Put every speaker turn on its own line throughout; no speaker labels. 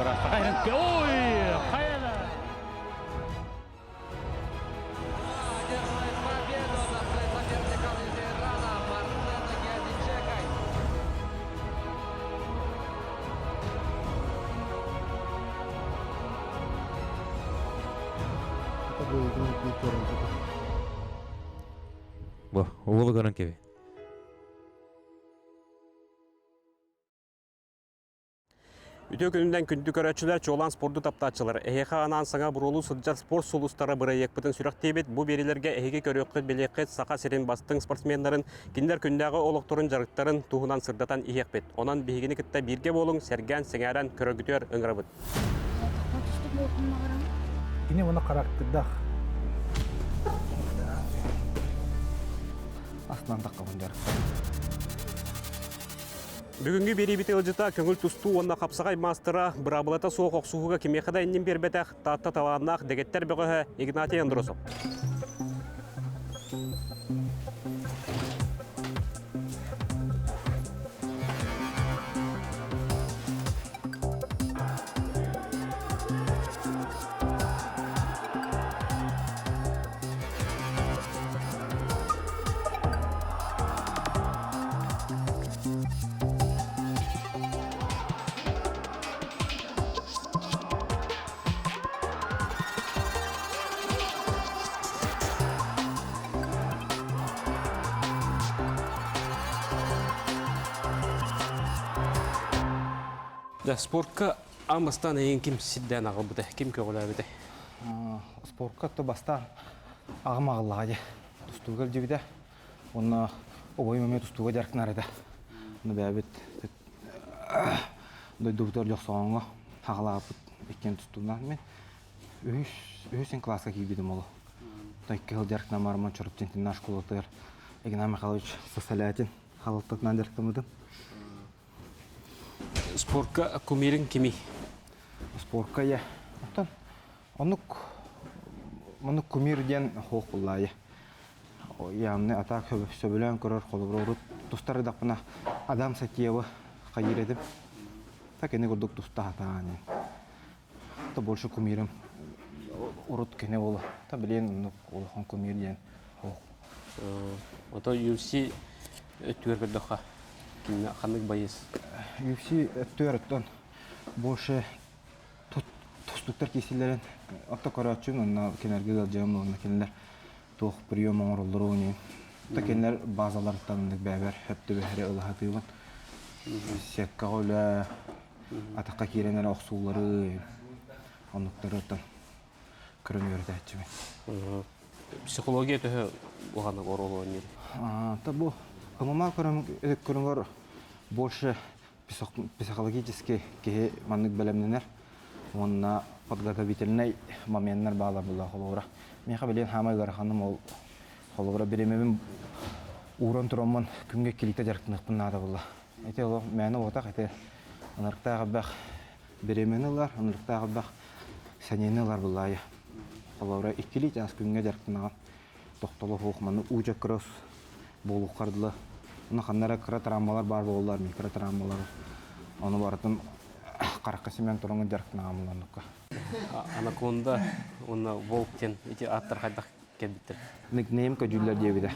Егора Сахаренко. Ой, Хайда.
Одерживает победу над своим соперником из Ирана Мартеном Гядичекой.
Бо, уолу көрөн кеби.
Үтө күнүнден күндү көрөчүлөр чолан спорту таптаачылар. Эхеха анан саңа бурулу сылжар спорт сулустары бырайекпытын сүрөктейбет. Бу берилерге эхеге көрөккөт белеккет сака серин бастың спортсмендерин киндер күндөгү олоктурун жарыктарын туһунан сырдатан иекпет. Онан бигини кытта бирге болуң серген сеңерен көрөгүтөр ыңырабыт.
Ini mana karakterdah. Aslan takkavan jar.
Бүгүнгү берибити ылжыта көңүл тустуу онна капсагай мастера брабылата соок оксууга кимехада иннин бербетах таатта талааннах дегеттер бөгөһө Игнатий Андросов. Да спортка амастан эйин ким сидден агылбыты, ким көгөлөбүтэ.
Спортка то бастан агмагыллагы. Тустугал жибиде. Онна обой мөмө тустуга жаркнарыда. Мына бәбит доктор жоксоңго тагалап экен тустуган мен өсүн класска кийбидим ол. Тайкы жаркна марман чорып тентин наш школатыр. Игнат Михайлович Сосалятин халыктан жарктымыдым.
Спортка кумирин кими?
Спортка я. Онук кумир ден хок буллай. Яны атак сөбөлөн көрөр колубурут тустары дапына адам сатиева кайыредип. Так эне көрдүк туста атааны. Та больше кумирим урут кене боло. Та билен ол хон кумир ден хок.
Ото UFC өттүргөдөхө. Кине ханнык байыз.
UFC өттөрөттөн больше тустуктар кесилерин ата карачын онна кенерге алжам онна кенелер тох прием оңролдуруни такенер базалардан бәбер хөптө бәһре улахатыгын секка ола атакка киренер оксуулары онуктарыдан көрөнөрдөчү.
Психология төхө угана оролуни.
Та бу КММА көрөнгөр больше психологически ке маннык белемненер онна подготовительный моменттер баалар булла холора. Мен хабелен хамай гараханым ол холора беремебин уран тураман күнгө килите жарктыныкпын нада булла. Эте ол мени отак эте анырктагы бак беременелер, анырктагы бак саненелер буллай. Холора икили jas күнгө жарктынаган токтолу хукманы ужа кросс болу кардылы. Оны ханнара травмалар бар болдылар, микротравмалар. Оны бартын каракасымен турган жарктын амыланыкка.
Анаконда, оны волктен, эти аттар хайдак келбиттер.
Никнейм көжүлөр дебиде.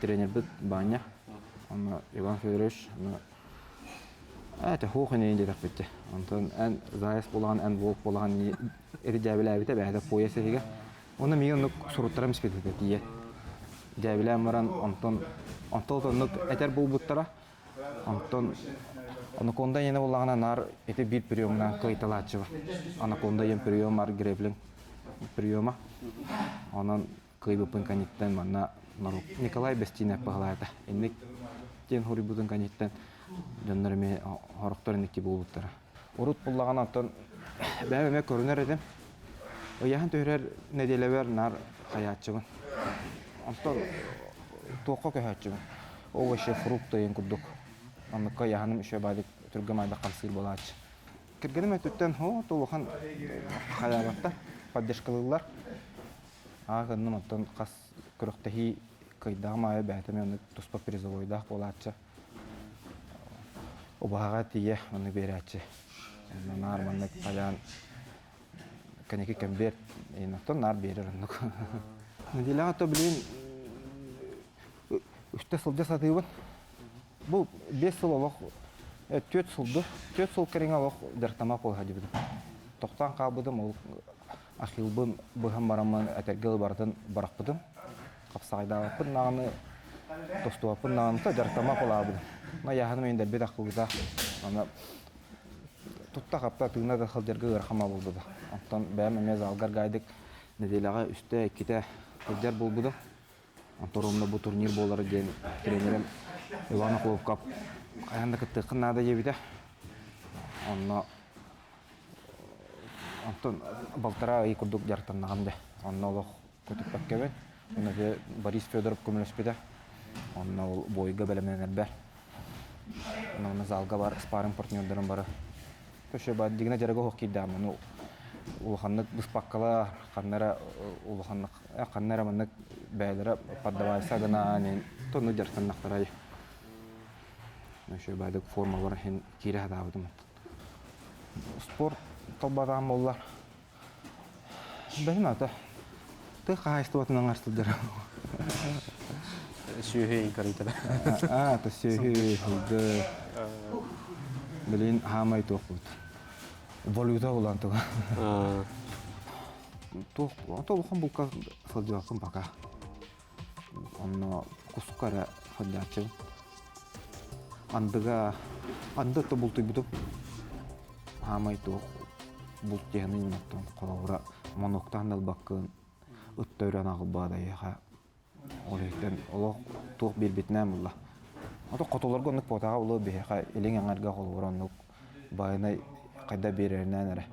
Тренер бит Баня. Оны Иван Федорович, это хохане инде так битти. Антон эн зайс болган, эн волк болган эри жабилабите бәһә поясыга. Оны мен суруттарым спедите дие. Жабилам маран Антон этер булбуттара. Антон Анаконда ене боллагана нар эти бир приемнан кайталачы. Анаконда ем прием мар греблин приема. Анан кайбыпын каниттен манна Николай Бестинек баглайда. Инник тен хорибудун каниттен жоннорме хорокторники булбуттара. Урут буллагана Антон бәбеме көрүнөр эдим. Ояхан төрөр неделебер нар хаячыгын. Антон тоққа көһәчүм. Овощи, фрукты ен курдук. Амыкка яһаным ишә бадык түргәмәдә калсыр булач. Киргәнем төттән толухан хаябатта поддержкалылар. Агынным аттан кас көрөктәһи кайдамая бәтәмен туспа призовойда булачы. Обага тие аны берәче. Нар манна маннык каян канеки кембер инотон нар берер оннук. Неделяга то блин үстө сылжа сатыбын. Бу 5 жыл олох 4 жылды. 4 жыл керең олох дартама кол хадибым. Токтан кабыдым ол ахилбын быхам барамын атергел бардын баракпыдым. Капсайда пыннаны тостуа пыннаны та дартама колабым. На яханы мен дербе акылда. Ана тутта капта тыгна да халдерге ырхама болду да. Антон бәм эмес алгар гайдык неделяга үстө ките кылдар болбуду. Анторумда бу турнир болары ден тренерим Иванов Ловкап аянда кыттыкын нада жебиде. Онно Антон балтара ай курдук жартаннаганда. Онно лох көтүп баккебен. Уна Борис Федоров көмөлөспүдө. Онно ол бойга белеменер бер. Онно залга бар спарринг партнердерим бар. Көшө бар дигине жарга хоккейдам. Ну улханнык быспаккала каннара улханнык каннара маннык бәйләре поддавайса гына мен тону жартаннактарай. Нөшө бадык формалар хен кире хадабыдым. Спорт тобадам боллар. Бәйнә та. Ты хайсту атның арстыдыр.
Сүйе инкаритер.
Та сүйе хылды. Билин хамай токут. Валюта улантыга. Толухан булка сылдыакын бака. Онно кускара ходячы. Анда то булты бутуп. Хамай ток бул тегенин наттан коловра моноктан албакын ыттөрөн агылбада яха. Олектен олох ток бирбитнем булла. Ата котолорго нык потага улы беха элең аңарга колоронук байнай кайда береринен эре.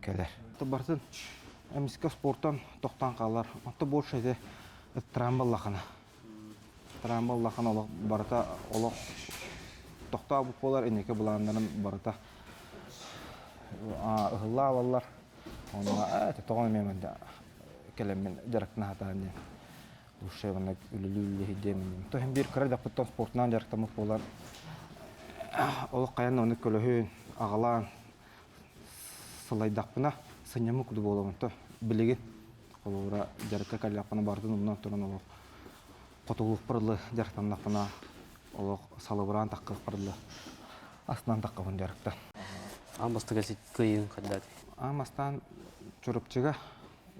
Келер. Бартын эмиске спорттан токтан калар. Ата больше трамбаллахана. Трамбаллахана олох барата олох токта бу болар энеке буландарын барата. Ыгылла баллар. Онда тогон мен келемен жарактына хатаны. Ушевана үлүлү хидем. Тоһин бир кара дапыттан спортнан жарактамы болар. Олох каян оны көлөһүн агалан сылайдакпына сынямы куду боламын то билеген. Колора жаракка калякпына бардын ундан туран олох котулук пырлы жарактамнакпына олох салыбыран таккы пырлы астынан таккыбын жаракта.
Амбастыга кыйын кадат.
Амастан чурупчыга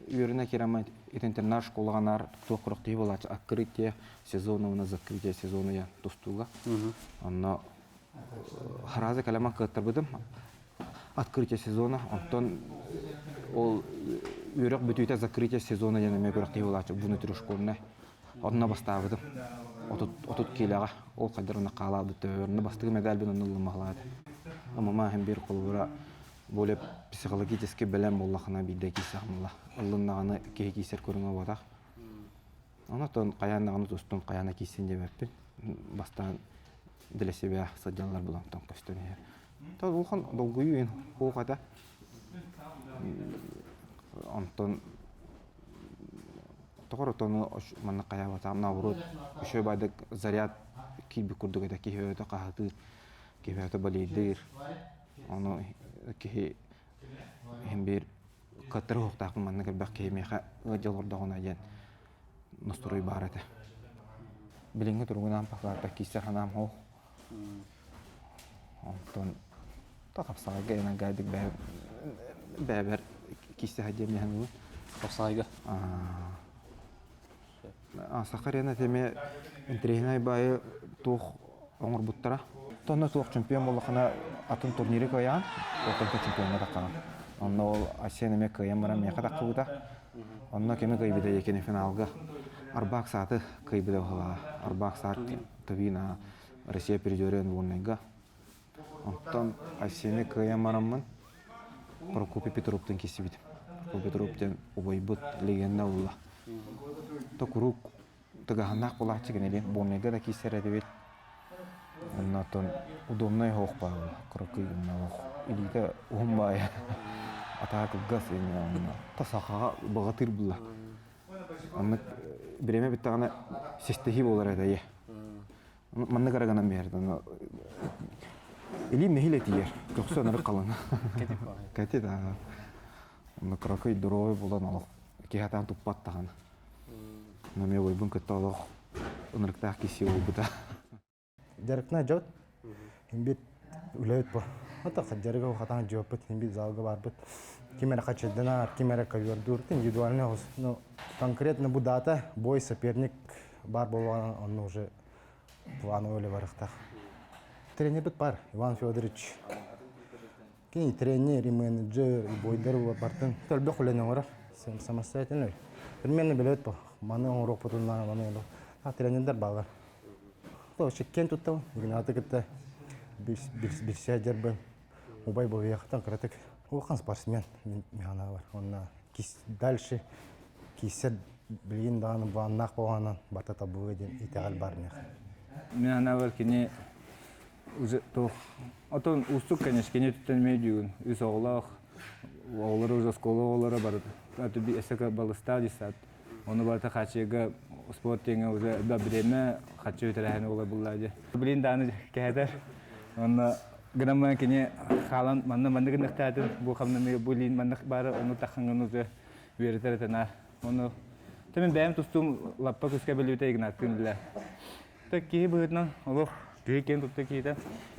үйрүнө керамайт интернат школаганар токурукти болачы открытие сезона на закрытие сезона я тустуга. Анна харазы калама кыттырбыдым. Открытие сезона, антон ол үйрөк бүтүйтө закрытие сезона яна мегурукти болачы внутрь школьна. Одна бастабыдым. Отут келага ол кадырына калады төөрүнө бастыгы медаль менен улмаглады. Мама hem bir kolura böyle psikologически белем боллахына бидде кисамла. Аллыннаганы кийсер көрүнгө бата. Анатон каянаганы тустун каяна кисен дебеппин. Бастан для себя садялар булам там көстөнө. Та улхан долгую хогада. Антон Тогоротону манна каябата наурут үшө байдык заряд кийби курдугада кийөтө кахаты кийөтө балийдир. Аны кихи hem bir katır hoqtaqın manna kelbaq keymexa ıjalordağına yen nostroy barata. Bilinge turgunam pakarta kisser hanam ho. Ondan ta kapsaga ena gaydik bäber kisser hadem yahanı.
Kapsaga.
Sakarena teme entrehnay bayı toq oңор буттара. Тонна тоқ чемпион болғана атын турнири коян, отанка чемпионга таққан. Онна ол Асенеме коян барам меқа таққыбыда. Онна кеме кайбиде екені финалга. Арбақ саты кайбиде оғыла. Арбақ саты табина Россия передерен вурнайга. Онтан Асене коян барамын Прокопий Петроптен кесі бит. Прокопий Петроптен обойбыт легенда олла. Токурук тагаханақ болақчы кенелен вурнайга да кесер әдебет. Оннатон удобный хоқпа крокы нах илита умбая атака газ эне тасака багатыр була аны биреме биттагана систехи болар эде манны карагана мерден Или мехиле тиер. Көксө нары калын. Кәте да. Оны кракой дорой булан алып. Кехатан туппат таган. Но ме ойбун көттө алып. Онырктак киси болбута.
Жарыкна жот. Имбит үлөйт бо. Ата жарыга хатан жоппут, имбит залга барбыт. Кимера качедена, кимера ковердур, индивидуальный хоз. Но конкретно бу дата бой соперник бар болгон, он уже планы өлө барыкта. Тренер бит бар, Иван Федорович. Кини тренер, и менеджер, и бойдер бартын. Төлбө хулене ора. Самостоятельный. Примерно билет по. Маны урок потунна, маны эло. А тренерлер багар. То шеккен тутту, игнаты кытта. Билсядер бен. Убай бо яхтан кратык. Улхан спортсмен механа бар. Он дальше кисет билген даны баннак болгонан барта табууга ден итегал бар мех.
Механа бар кини уже то отон устук конечно кини туттан медиун. Үз оглах оглары уже школа оглары бар. Аты би эсека балыстал дисат. Оны барта хачыга спорт теңе уже да биреме хачы өтөрәһен ола буллады. Билин даны кәдер. Оны грамма кини халан манны гынактады. Бу хамны булин манны бары оны таханган уже вертеретена. Оны темен бәм тустум лаппа күскә белүтә игнаттынлар. Таки быдна олох кен тутты киде.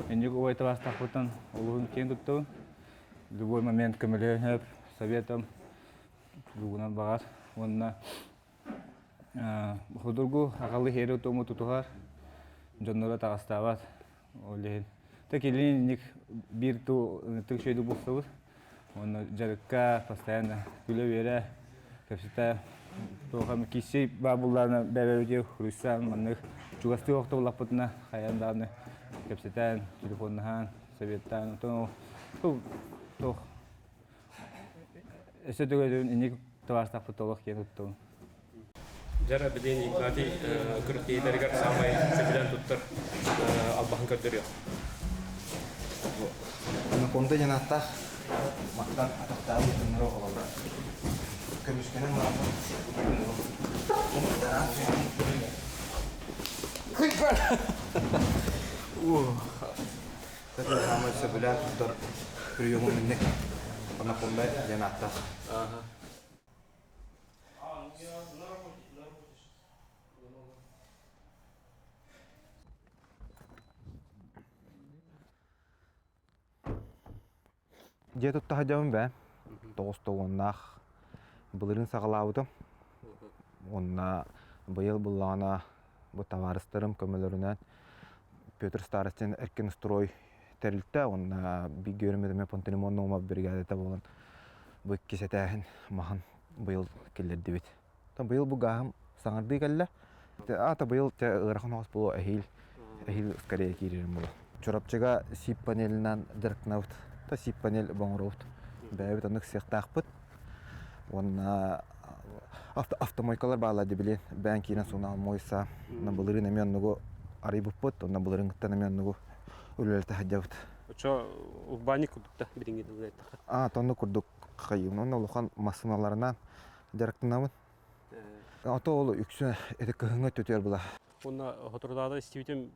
Энҗе ой тавастак бутан олугын кен тутту. Любой момент көмөлөп советом бугунан багар. Онна худургу агалы хере тому тутугар. Жоннора тагыстабат. Олен. Такилин ник бир ту тыкшыйды булсабыз. Оны жарыкка постоянно күлө бере. Капсита тоғам киси бабулларны бәбәүде хрусан манны чугасты вакыты лапытна хаяндарны капситан телефоннан советтан то эсэ дөгөдөн иник тавастак фотолог кенутту.
Жара биден игнати күртейлергер самай себилен туттар албахан көрдөрүyor.
Аны конда жанатта мактан атактабы тынры олар. Көмүшкенен Tapi sama sebelah tutor priyomo minne. Pernah pomba janata.
Dia tuh tajam be. Tostogonах былырын сагалаабытым. Онна быйыл буллана бу товарыстарым көмөлөрүнөн Петр Старостин эркен строй терилте, онна би көрмөдөм Пантелеймонова бригадада болгон бу кисетехин махан быйыл келерди бит. Та быйыл бу гахым саңарды келле. Ата быйыл те ырахын хос бу эхил скорее кирим бу. Чорапчыга сип панелинен диркнаут. Та сип панель боңроут. Бәбит анык сыктакпыт. Онна автомойкалар баалады билен. Бән кийин суна мойса, на булырын эменнугу арыйбыппыт, онна булырын гыттан эменнугу үлөлтө хаджабыт.
Очо убани кудукта бидинге дилетта.
Тонну курдук кайым. Онна улухан машиналарынан директнамыт. Ото олу үксү эте кыһыңа төтөр була.
Онна хотордада стивитем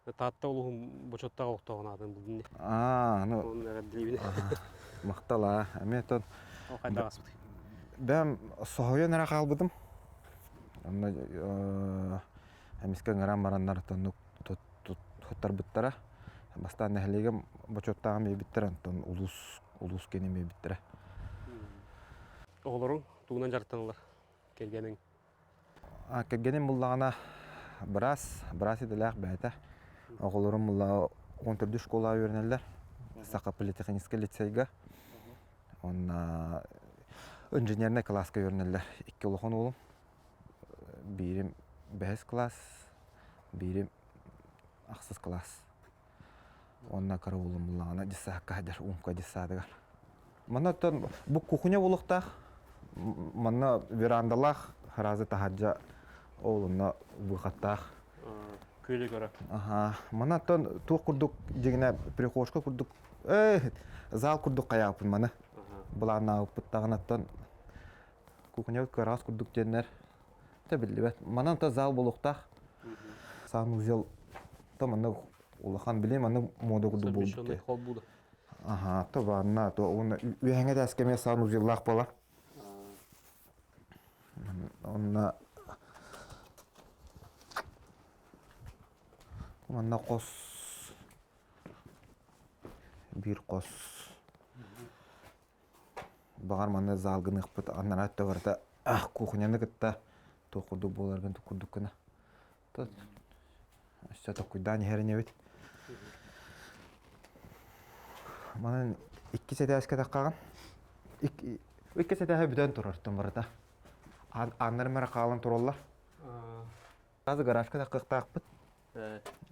татта улугун бочоттага октогонадын булдинне.
Ну
Онна дилибин.
мактала. Эметон
О кайдагас.
Бәм соһойон ара калбыдым. Онна эмискен грам бараннар тонну хоттар биттара. Бастан нәһлегем бочоттагы мебиттер, тон улус кене мебиттер.
Оголорун тугунан жартаналар. Келгенин.
Келгенин буллагана брас иделек бәйте. Оголорун булла 14 школа өрнеллер. Сака политехнический лицейга. Онна инженерный класска өрнеллер. 2 улухан улум. Бирим бәс класс, бирим аксыз класс. Онна кара улум буллагана дисакка хадер умка дисадыгар. Мана тон бу кухня булукта. Мана верандалах харазы тахаджа олунна бухаттах.
Көйле кара.
Мана тон тук курдук дегене прихожка курдук. Зал курдук каяпын мана. Булана уптагынаттан кухня карас курдук денер. Та билбет. Мана та зал булуктах. Санузел та мана улахан билем аны мода курду
Совмещенный
болду.
хол буду.
Ага, то ванна, то он үһәңе дә әскәмә сан узыллах бала. Онна Онна қос бир қос бағар маны залгын ықпыт аннан атта барда кухняны кытта тоқурду боларган тукурдук кына. Тот аша токуйдан херне бит. Манан 2 сәте аска таққан. 2 сәте бүдән турартым барда. Аннар мара калын туралла. Азы гаражка таққақпыт.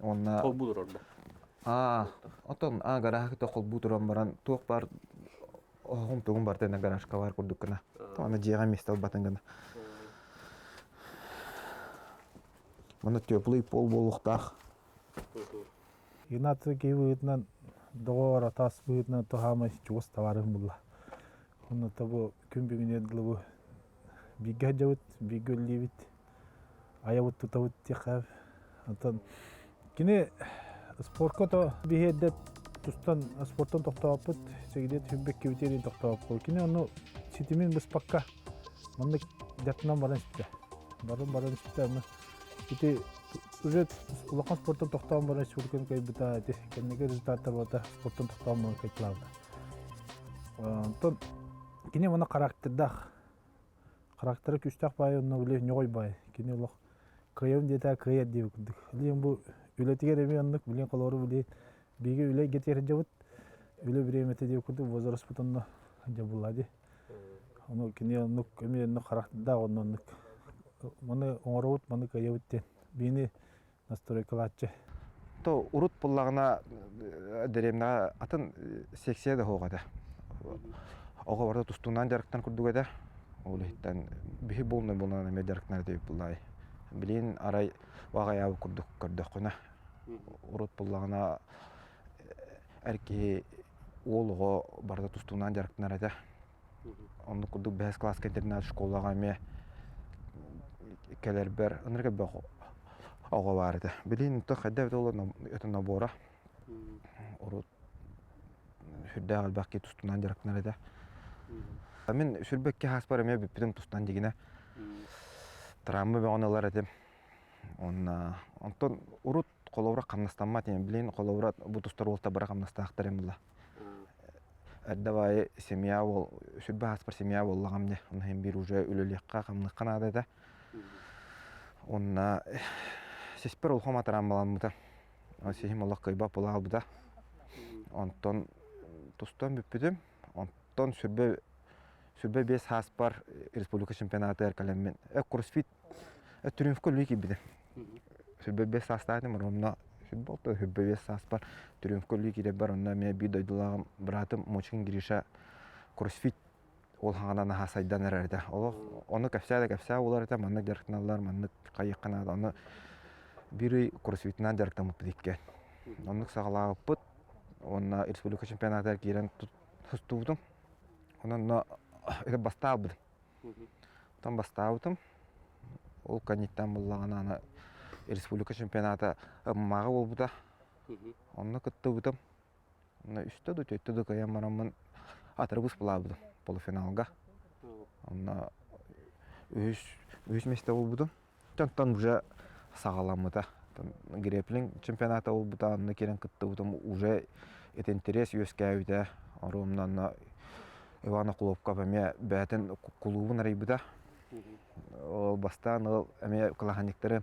Онна
Хол буду орда.
Отон гаражка тоқол бутурам баран тоқ бар оғым туғым бар тәне гаражка бар курдук кына. Аны жига местал батынгана. Мана теплый пол болуқтақ.
Инаты кейбійтінен доғар атас бұйтінен тұхамай чуғыз таварым бұлла. Оны табы күн бүгін еділі бұ биге жауыт, биге өлейбіт, аябыт тұтауыт текәв. Кені спортқа то бейдет тұстан спорттан тоқтауапыт, сегедет хүмбек кеутерін тоқтауап. Кені оны сетімен біз паққа мұндық дәтінен баран сіпті. Баран сіпті. Ити уже улахан спорттан тоқтауын баран сіпті көй бұта кәнеге результаттар бата спорттан тоқтауын баран көйтілавды. Кені мұны қарақтырдақ. Қарақтыры күштақ бай, оны өлі нөғой бай. Кені ұлақ көйеуін деді көйет дейбі күндік. Өлейін бұл өлетігер әме ондық, білен қолауыры білейін. Бейге өлей кетерін жауыт, өлі бір еметі дейбі күндік, возарыс бұтынны жабылады. Оны кені ондық, көме ондық қарақтырдақ, ондық. Мұны оңырауыт, мұны көйеуіттен. Бейіне настройкалатшы.
То урут пуллагына деремна атын сексия да хоғады. Оға барда тустунан жарықтан күрдігеді. Ол еттен бихи болны болнан әме жарықтан дейіп бұлай. Білейін арай вағай абы күрдік күні. Урут пуллагына әрке олығы барда тустунан жарықтан әреді. Оны күрдік бәс класс кентерінат школаға әме кәлер бәр ұнырға бәқ оға барды. Білейін ұтты қайда өті олар өтін набора. Урут хүрді әлбәқке тустунан жарықтан әреді. Мен сүрбекке хас бар әме бүппідім тұстан дегіне. Травмы бәғын олар әдім. Онтон урут қолауыра қамнастанма дейін. Білейін қолауыра бұл тұстар олта бара қамнастақтар әм бұла. Әрді бай семья ол, сүрбе хас бар семья болағам де. Оны hem бір уже өлелеққа қамныққан ады да. Онна сеспер ол хома тарам балан бұта. Сехим олақ қайба болағал бұта. Онтон тұстан бүппідім. Онтон сүрбе бес хас бар республика чемпионаты әркәлеммен. Курсфит түрінфкі лүйкі біді. Сүрбе бес хастадым, онна сүрбе олты сүрбе бес хас бар түрінфкі лүйкі де бар. Онна мен бей дойдылағым бұратым мочын кириша курсфит ол хағананы хасайдан әрді. Оны кәпсә олар әті маннық жарықтыналар, маннық қайыққан ады. Оны бірі курсфитінен жарықтан мұппедекке. Оннық сағалағы бұд, онна республика чемпионаты әркейрен тұстудым. Онна это бастал бы. Там бастал там. Ол каниттан боллагана ана республика чемпионаты мага болбуда. Онна кытты бутам. Онна үстө төттү кая марамын атырбыс булабыды полуфиналга. Онна үш месте болбуду. Тантан уже сагаламыда. Греплинг чемпионаты болбуда, аны керен кытты бутам уже это интерес өскәүдә. Арумнан Ивана Куловка әме бәтін клубын рейбіда. Бастан әме кылаханиктері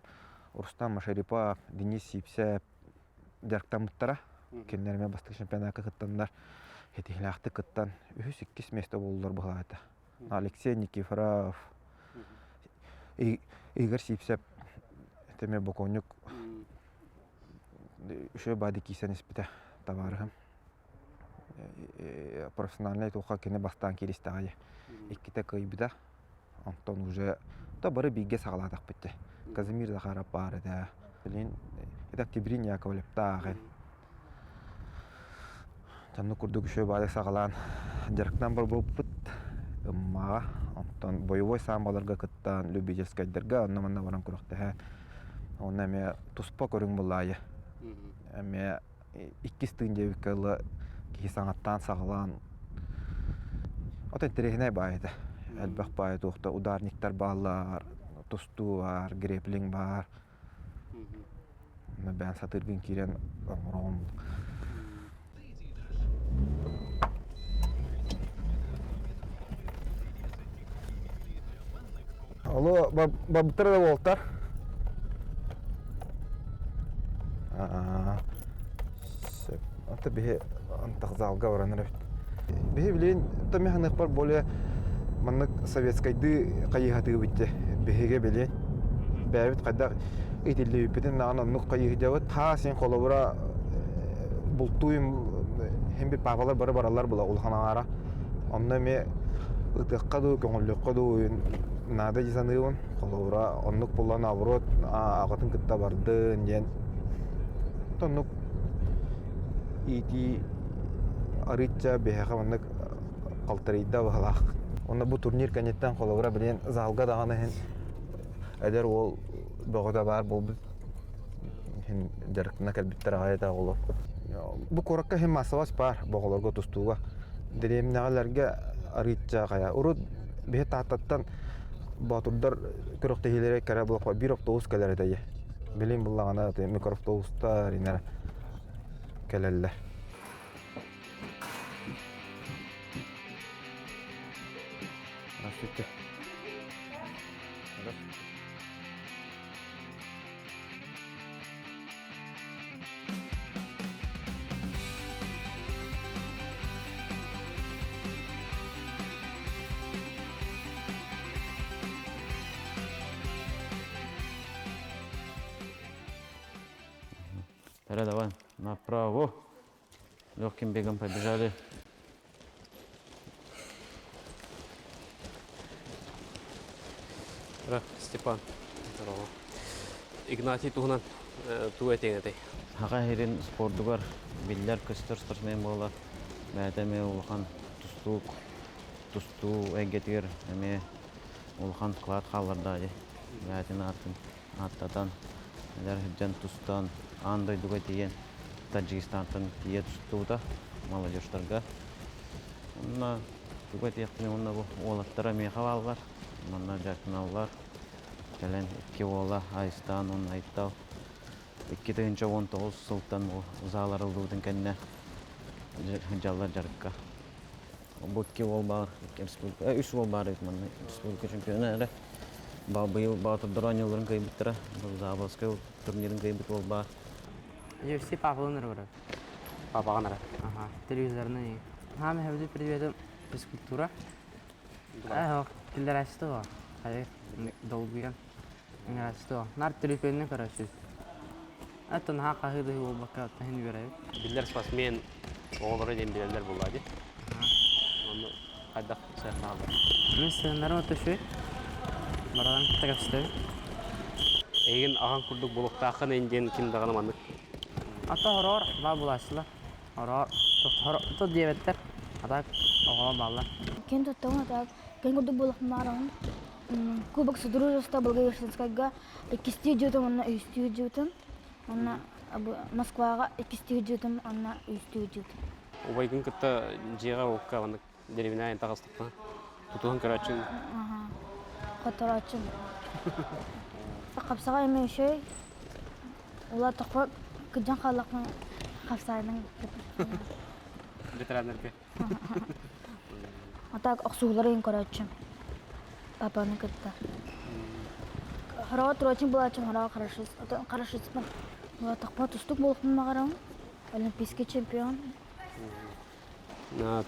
Рустам Машарипа, Денис Сипсе жарықтан мұттара. Кенлеріме бастық чемпионаты қыттандар. Хетихлақты қыттан 3-2 месте болулар бұғалады. Алексей Никифоров, Игорь Сипсе, әтеме Боконюк, үші бады кейсен еспіті таварығым. Профессиональный туха кене бастан келистагы. Икките кыйбыда. Антон уже да бары биге сагаладак битти. Казимир да карап бары да. Билин эта Тибрин Яковлев тагы. Тамны курдук шөй бары сагалан. Жарктан бар болуп ма Антон боевой самбаларга кыттан любительскайдерга аннаманна баран куракта. Онна ме туспа көрүң буллайы. Әме иккистин жебиккалы кисаңаттан сағылан отен терехіне байыды. Әлбәқ байыды оқты ударниктар балар, тусту бар, греплинг бар. Бән сатыргын кирен оңырон. Олы бабыттар да болтар. Ата бе антақ залға ораныр. Бе білейін, тәме ханық бар более маннык советскайды қайығатығы бітті. Беге білейін. Бәбіт қайдақ итілі өппеден нағын оннық қайығы жауыт. Ха сен қолауыра бұлтуым хембет папалар бары баралар бұла ұлханағара. Онна ме ұтыққа ду, көңіліққа ду нада жесанығын. Қолауыра оннық бұлан авырот ағатын күтті бардын ден. Оннық ити арытча беха маннык калтырыйда балак. Онда бу турнир кенеттен колобура билен залга даганы хен эдер ол богода бар бул хен жарыктына келбиттер айта оло. Бу коракка хем масавас бар боголорго тустууга. Деремнегалерге арытча кая урут бе таттан батурдар көрөктөгүлөрө кара булак бир автобус келер эде. Билин буллагана микроавтобустар инер келеллер. Здравствуйте.
Давай, направо. Легким бегом побежали.
Степан. Игнатий туғынан туы әтеңетай.
Хаға херин спортугар биллер көстер спортсмен болар. Бәдәме улхан тусту әгетер әме улхан клад қаларда же. Бәдән аттатан әдер хиджан тустан андай дуга тиен Таджикистантан тие тустуда молодежьтарга. Онна дуга тияқтын онна бу олаттара мехаваллар. Манна жакыналлар. Келен 2 ола Айстан он айттал. 2019 сылтан залар ылдуудун кенне жаллар жарыкка. Бу 2 ол бар, 3 ол бар манна республика чемпионы. Бабыл батырдыран жылдарын кайбыттыра. Бу Заболской турнирин кайбыт ол бар.
UFC папаланыр бар.
Папағанара.
Ага, телевизорный. Хам хавды приведем физкультура. Киллер астыга. Хайр долгуян. Астыга. Нар телефонны карашыз. Аттан хака хыды ол бака тахин берет.
Биллер спортсмен оғылары дем билерлер болады. Оны қайдақ сәхналар.
Мен сенарым өтөшөй. Барадан тагапсты.
Еген аған күрдік болуқтақын енден кім дағаны мандық.
Ата хорор ба булашла. Хорор то дебеттер. Ата оғала балла.
Кен тоттауна так. Кен күрдік болық маран. Кубок Содружества Благовещенскайга 2 жутым, онна 3 жутым. Онна Москваға 2 жутым, онна 3 жутым.
Убайгын күтті жеға оққа мандық деревина ен тағыстықта. Тұтуған көрәтшін.
Қатарачын. Қапсаға еме үшей. Ола тұқпа күджан қалақның қапсайының.
Ветеранерге.
Атак ақсуғылары ең көрәтшін. Папаны күтті. Қараға тұрачын болачын, қараға қарашызбын. Ола тұқпа тұстық болықпын мағарауын. Олимпийский чемпион.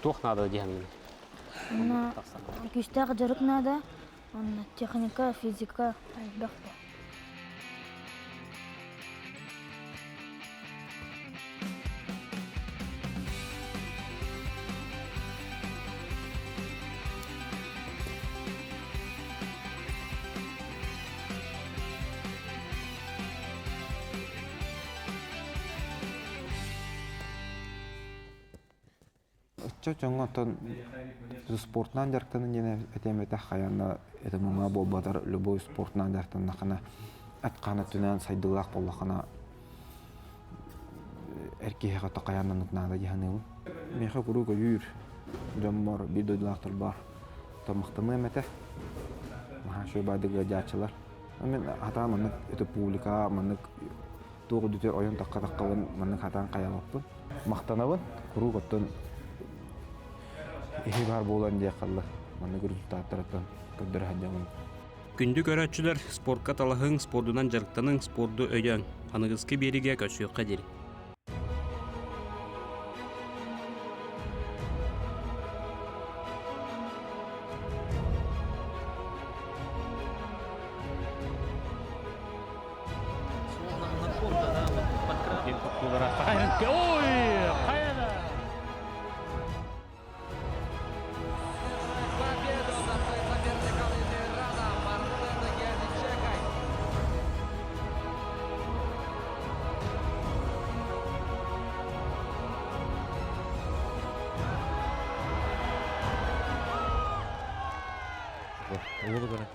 Туқ нады дейін.
Она күйістағы жарық нада. Техника, физика, бақты.
Чоңотон спортнан жарктанын ене этемете хаянна этемуна болбатар любой спортнан жарктанна кана атканы түнен сайдылак боллакана эркеһе тақаяннан нада яһаныл. Меха куруга юр. Жаммар бидойлахтар бар. Тамақтамы эмете. Маха шөбадыга жачылар. Мен хата маны өтө публика маны тоғы дүтер ойын таққа-таққабын маны хатан қаялаппын. Мақтанабын, куругаттан эхи бар болан дия қалды. Маны результаттардан көддір хаджамын.
Күндү көрөчүлөр спортка талахың спордунан жарыктанын спорду өйөн. Анығызки бериге көсүйөкка дери.
Победу над своим соперником из Ирана Мартена Гедичекой.
Улуу көрөт.